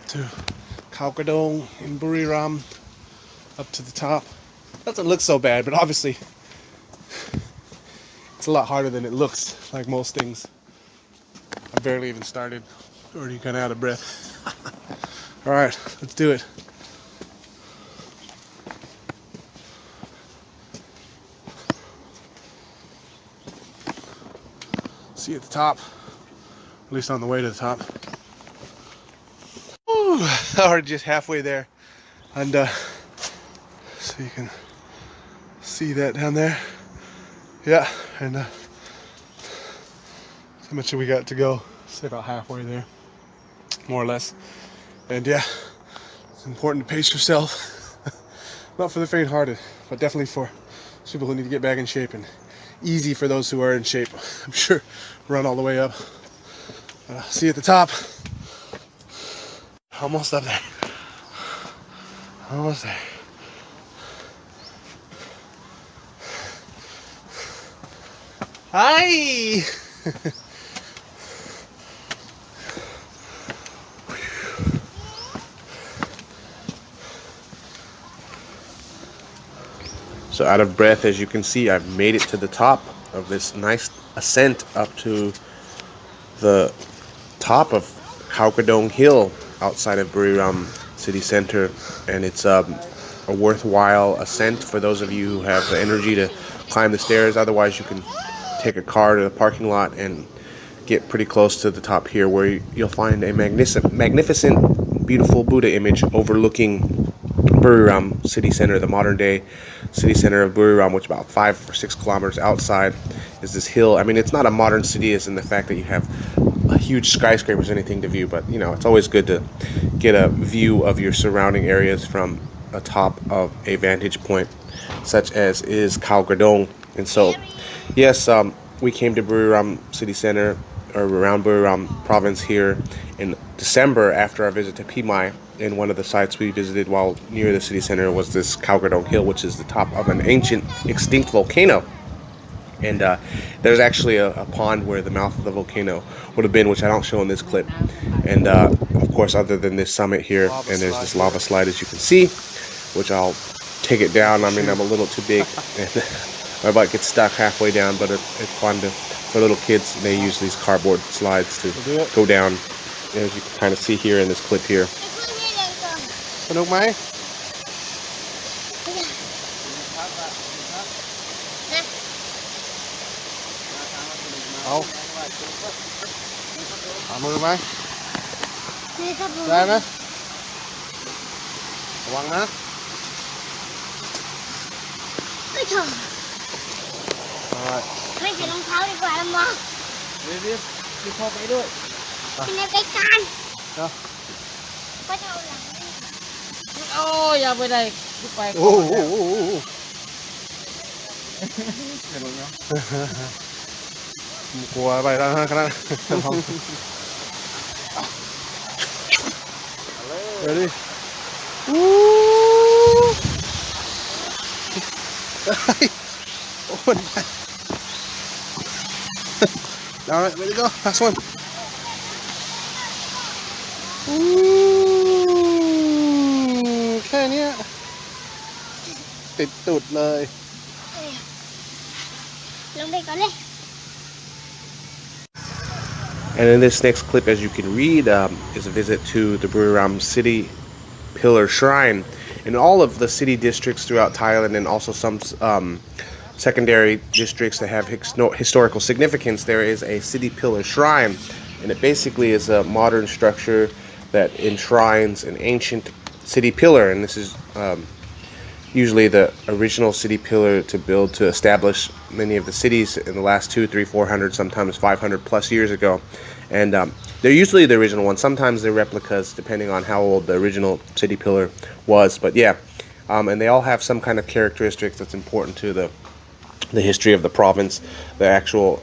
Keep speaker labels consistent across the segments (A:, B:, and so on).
A: up to Kradong in Buriram, up to the top. Doesn't look so bad, but obviously it's a lot harder than it looks, like most things. I barely even started, already kind of out of breath. All right, let's do it. See you at the top, at least on the way to the top. Woo, already just halfway there, and so you can see that down there. Yeah, and how much we got to go? Say about halfway there, more or less. And yeah, it's important to pace yourself. Not for the faint-hearted, but definitely for people who need to get back in shape, and easy for those who are in shape. I'm sure run all the way up. See you at the top. Almost up there. Almost there. Hi! So out of breath, as you can see, I've made it to the top of this nice ascent up to the top of Kradong Hill outside of Buriram city center, and it's a worthwhile ascent for those of you who have the energy to climb the stairs. Otherwise, you can take a car to the parking lot and get pretty close to the top here, where you'll find a magnificent, beautiful Buddha image overlooking Buriram city center, the modern day city center of Buriram, which about 5 or 6 kilometers outside is this hill. I mean, it's not a modern city as in the fact that you have a huge skyscrapers or anything to view, but you know, it's always good to get a view of your surrounding areas from atop of a vantage point such as is Kradong. And so yes, we came to Buriram city center, or around Buriram province here in December after our visit to Pimai, and one of the sites we visited while near the city center was this Kradong Hill, which is the top of an ancient extinct volcano. And there's actually a pond where the mouth of the volcano would have been, which I don't show in this clip. And of course, other than this summit here, and there's this lava slide, as you can see, which I'll take it down. I mean, I'm a little too big, and my bike gets stuck halfway down, but it's fun for little kids. They use these cardboard slides to go down, as you can kind of see here in this clip here. Sนุกไหมเอาเอามือไหมได้ไหมระวังนะไม่ถอดไม่ใส่รองเท้าดีกว่าลำบากรีบพอไปด้วยกินในใกล้กันก็จะเอาหลังโอ้ยอย่าไปได้ไปโอ้โหเห็นไหมกลัวไปแล้วนะขนาดเดี๋ยวดิโอ้ยall right, way to go. Last one. Ooh, แค่นี้ติดตุดเลยลงไปก่อนเลย And in this next clip, as you can read, is a visit to the Buriram City Pillar Shrine. In all of the city districts throughout Thailand, and also some secondary districts that have historical significance, there is a city pillar shrine, and it basically is a modern structure that enshrines an ancient city pillar. And this is usually the original city pillar to build to establish many of the cities in the last 200, 300, 400, sometimes 500 plus years ago. And they're usually the original ones. Sometimes they're replicas depending on how old the original city pillar was. But yeah, and they all have some kind of characteristics that's important to the history of the province, the actual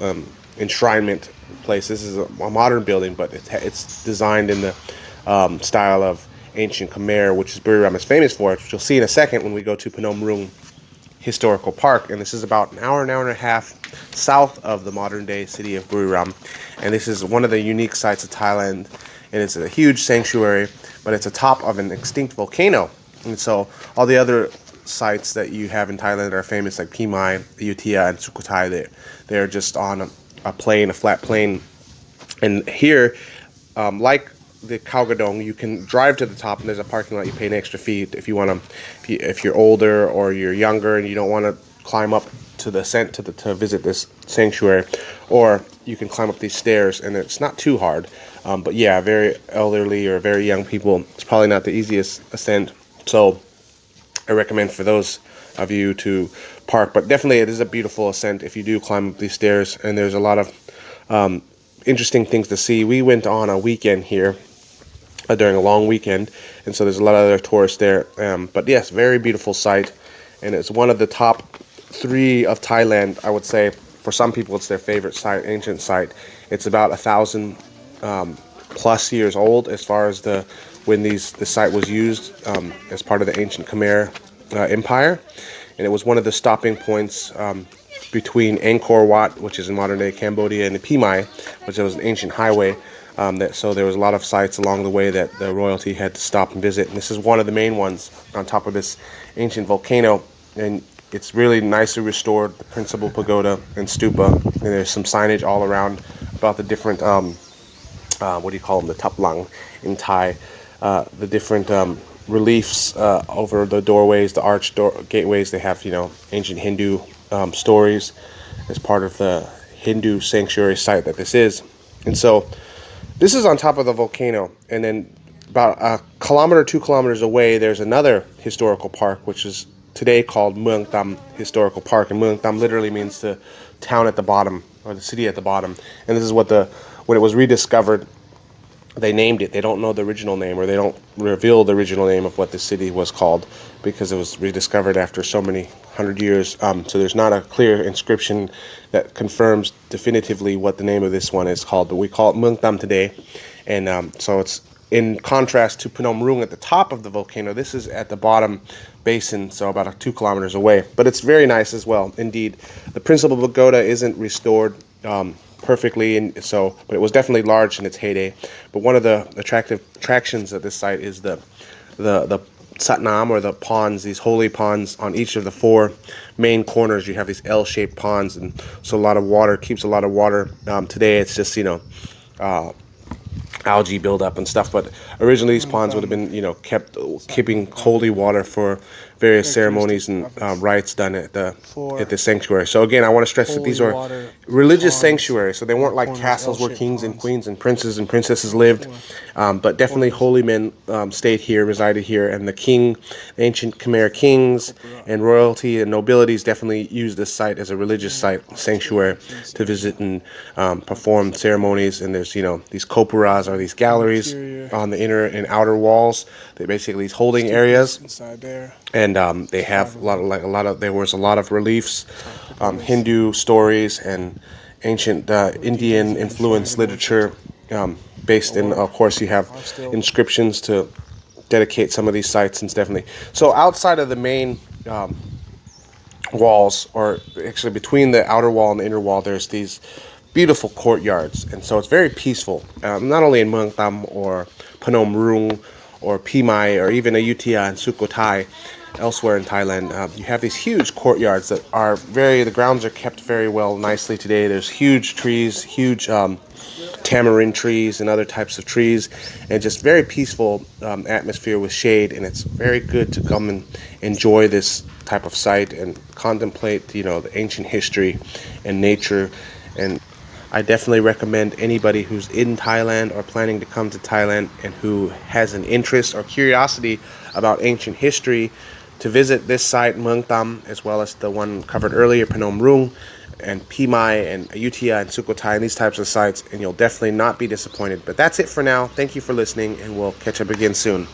A: enshrinement place. This is a modern building, but it's designed in the style of ancient Khmer, which is Buriram is famous for, which you'll see in a second when we go to Phanom Rung Historical Park. And this is about an hour and a half south of the modern day city of Buriram. And this is one of the unique sites of Thailand, and it's a huge sanctuary but it's a top of an extinct volcano. And so all the other sites that you have in Thailand that are famous, like Pimai, Ayutthaya, and Sukhothai, they're just on a plain, a flat plain. And here, like the Khao Kradong, you can drive to the top, and there's a parking lot. You pay an extra fee if you want to, if you're older or you're younger and you don't want to climb up to the ascent to visit this sanctuary, or you can climb up these stairs, and it's not too hard. But yeah, very elderly or very young people, it's probably not the easiest ascent. So I recommend for those of you to park, but definitely it is a beautiful ascent if you do climb up these stairs, and there's a lot of interesting things to see. We went on a weekend here during a long weekend, and so there's a lot of other tourists there. But yes, very beautiful site, and it's one of the top 3 of Thailand. I would say for some people it's their favorite site, ancient site. It's about 1,000 plus years old as far as when the site was used as part of the ancient Khmer Empire, and it was one of the stopping points between Angkor Wat, which is in modern-day Cambodia, and Pimai, which was an ancient highway. So there was a lot of sites along the way that the royalty had to stop and visit, and this is one of the main ones on top of this ancient volcano, and it's really nicely restored, the principal pagoda and stupa, and there's some signage all around about the different, what do you call them, the taplang in Thai, the different reliefs over the doorways, the arched gateways. They have, ancient Hindu stories as part of the Hindu sanctuary site that this is. And so this is on top of the volcano, and then about 2 kilometers away there's another historical park, which is today called Muang Historical Park, and Muang literally means the town at the bottom, or the city at the bottom. And this is what when it was rediscovered, they named it. They don't know the original name, or they don't reveal the original name of what the city was called, because it was rediscovered after so many 100 years. So there's not a clear inscription that confirms definitively what the name of this one is called, but we call it Muang today. And so it's in contrast to Phanom Rung at the top of the volcano. This is at the bottom basin, so about 2 kilometers away. But it's very nice as well. Indeed, the principal pagoda isn't restored perfectly, and but it was definitely large in its heyday. But one of the attractions at this site is the Satnam, or the ponds, these holy ponds on each of the 4 main corners. You have these L-shaped ponds, and so a lot of water, keeps a lot of water. Today it's just algae buildup and stuff, but originally these ponds would have been keeping holy water for various ceremonies and rites done at the sanctuary. So again, I want to stress that these are religious sanctuaries, so they weren't like castles where kings and queens and princes and princesses lived, but definitely holy men stayed here, resided here, and the ancient Khmer kings and royalty and nobilities definitely used this site as a religious site, sanctuary, to visit and perform ceremonies. And there's these kopuras, or these galleries on the inner and outer walls. They're basically these holding areas inside there, and they have there was a lot of reliefs, Hindu stories, and ancient Indian influenced literature based in, of course, you have inscriptions to dedicate some of these sites, and definitely. So outside of the main walls, or actually between the outer wall and the inner wall, there's these beautiful courtyards, and so it's very peaceful. Not only in Muang or Phanom Rung or Pimai or even Ayutthaya and Sukhothai, elsewhere in Thailand, you have these huge courtyards that are the grounds are kept very well, nicely today. There's huge trees, huge tamarind trees and other types of trees, and just very peaceful atmosphere with shade, and it's very good to come and enjoy this type of site and contemplate the ancient history and nature. And I definitely recommend anybody who's in Thailand or planning to come to Thailand and who has an interest or curiosity about ancient history to visit this site, Muang Tam, as well as the one covered earlier, Phanom Rung and Pimai and Ayutthaya and Sukhothai, and these types of sites, and you'll definitely not be disappointed. But that's it for now. Thank you for listening, and we'll catch up again soon.